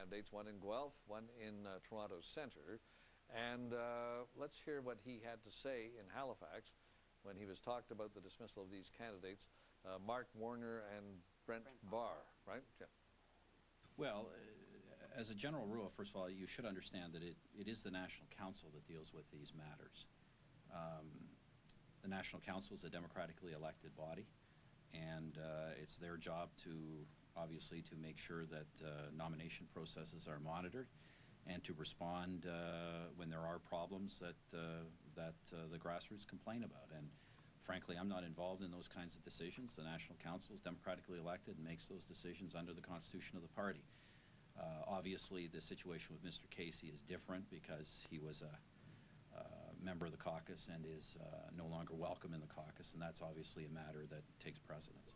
candidates, one in Guelph, one in Toronto Centre. And let's hear what he had to say in Halifax when he was talked about the dismissal of these candidates, Mark Warner and Brent Barr, right? Yeah. Well, as a general rule, first of all, you should understand that it is the National Council that deals with these matters. The National Council is a democratically elected body, and it's their job to, obviously, to make sure that nomination processes are monitored and to respond when there are problems that the grassroots complain about. And frankly, I'm not involved in those kinds of decisions. The National Council is democratically elected and makes those decisions under the Constitution of the party. Obviously, the situation with Mr. Casey is different because he was a member of the caucus and is no longer welcome in the caucus, and that's obviously a matter that takes precedence.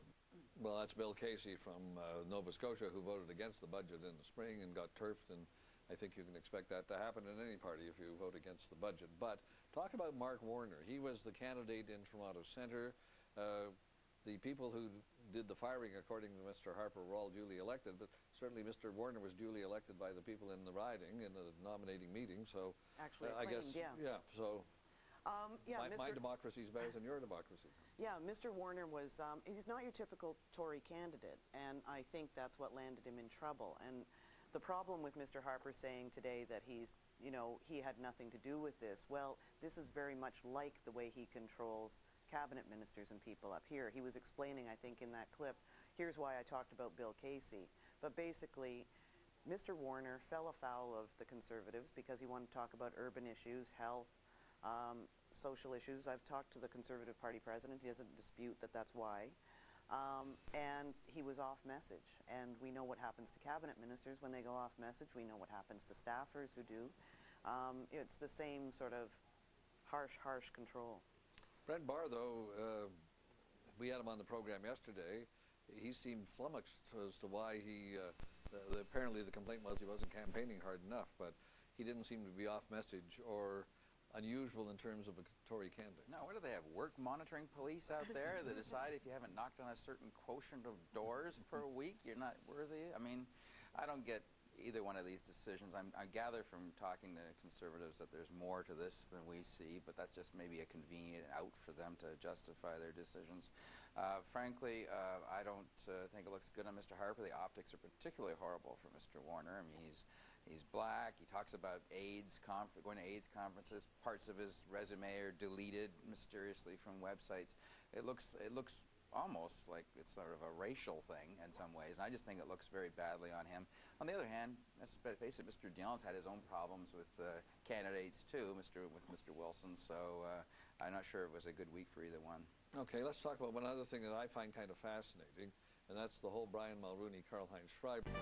Well, that's Bill Casey from Nova Scotia, who voted against the budget in the spring and got turfed, and I think you can expect that to happen in any party if you vote against the budget. But talk about Mark Warner. He was the candidate in Toronto Centre. The people who did the firing, according to Mr. Harper, were all duly elected, but certainly Mr. Warner was duly elected by the people in the riding, in the nominating meeting, so actually I guess, yeah, so yeah, my democracy is better than your democracy. Yeah, Mr. Warner was, he's not your typical Tory candidate, and I think that's what landed him in trouble. And the problem with Mr. Harper saying today that he's, you know, he had nothing to do with this, well, this is very much like the way he controls cabinet ministers and people up here. He was explaining, I think, in that clip, here's why I talked about Bill Casey. But basically, Mr. Warner fell afoul of the Conservatives because he wanted to talk about urban issues, health, social issues. I've talked to the Conservative Party president. He doesn't dispute that that's why. And he was off message. And we know what happens to cabinet ministers when they go off message. We know what happens to staffers who do. It's the same sort of harsh control. Brent Barr, though, we had him on the program yesterday. He seemed flummoxed as to why he, apparently the complaint was he wasn't campaigning hard enough, but he didn't seem to be off message or unusual in terms of a Tory candidate. No, what do they have, work monitoring police out there that decide if you haven't knocked on a certain quotient of doors per week, you're not worthy? I mean, I don't get either one of these decisions. I gather from talking to Conservatives that there's more to this than we see, but that's just maybe a convenient out for them to justify their decisions. Frankly, I don't think it looks good on Mr. Harper. The optics are particularly horrible for Mr. Warner. I mean, he's black. He talks about AIDS going to AIDS conferences. Parts of his resume are deleted mysteriously from websites. It looks almost like it's sort of a racial thing in some ways, and I just think it looks very badly on him. On the other hand, let's face it, Mr. Dionne's had his own problems with candidates too, with Mr. Wilson, so I'm not sure it was a good week for either one. Okay, let's talk about one other thing that I find kind of fascinating, and that's the whole Brian Mulroney, Karl-Heinz Schreiber.